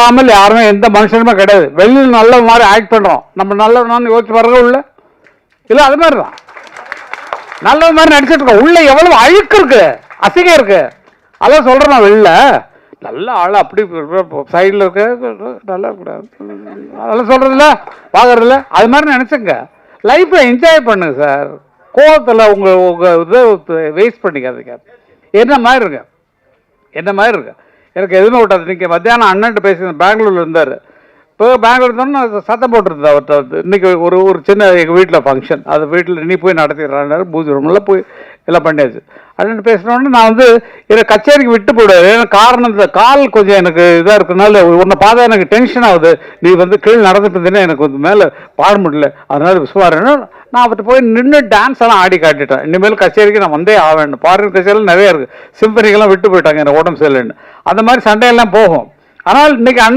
இல்லாமல் யாருமே எந்த மனுஷனுமே கிடையாது. வெளியில் நல்ல மாதிரி ஆக்ட் பண்ணுறோம், நம்ம நல்லவனான்னு யோசிச்சு பாருங்க. உள்ள இல்லை அது மாதிரி தான் நல்ல மாதிரி நடிச்சிட்டு இருக்கோம். உள்ள எவ்வளவு அழுக்கு இருக்கு, அசிங்கம் இருக்கு. அதான் சொல்கிறேன் நான். வெளில நல்ல ஆள் அப்படி சைடில் இருக்க நல்லா கூடாது அதெல்லாம் சொல்கிறதில்ல, பார்க்குறதில்ல. அது மாதிரி நினச்சிங்க. லைஃப்பை என்ஜாய் பண்ணுங்க சார். கோவத்தில் உங்கள் இதை வேஸ்ட் பண்ணிக்காதீங்க. என்ன மாதிரி இருக்கு, என்ன மாதிரி இருக்கு. எனக்கு எதுவுமே விட்டாது. இன்றைக்கி மத்தியானம் அண்ணன்ட்டு பேசி பெங்களூரில் இருந்தார். இப்போ பெங்களூர் இருந்தோம்னா சத்தம் போட்டுருந்தேன் அவர்கிட்ட வந்து. இன்றைக்கி ஒரு சின்ன எங்கள் வீட்டில் ஃபங்க்ஷன், அது வீட்டில் நீ போய் நடத்திடுறாரு. பூஜை ரூம்லாம் போய் எல்லாம் பண்ணியாச்சு. அண்ணன் பேசினோடனே நான் வந்து எனக்கு கச்சேரிக்கு விட்டு போயிடுவார். ஏன்னா காரணம் இந்த கால் கொஞ்சம் எனக்கு இதாக இருக்கிறதுனால உன்னை பார்த்தா எனக்கு டென்ஷன் ஆகுது. நீ வந்து கீழே நடந்துட்டு இருந்தீங்கன்னா எனக்கு வந்து மேலே பாட முடியல, அதனால விசுவாரன்னு நான் அவர்கிட்ட போய் நின்று டான்ஸ் எல்லாம் ஆடி காட்டிட்டேன். இனிமேல் கச்சேரிக்கு நான் வந்தே ஆவேன். ஃபாரின் கச்சேரியில் நிறையா இருக்குது, சிம்பனிக்கெல்லாம் விட்டு போயிட்டாங்க எனக்கு உடம்பு சரியில்லைன்னு. அந்த மாதிரி சண்டையெல்லாம் போகும். ஆனால் இன்னைக்கு அண்ணன்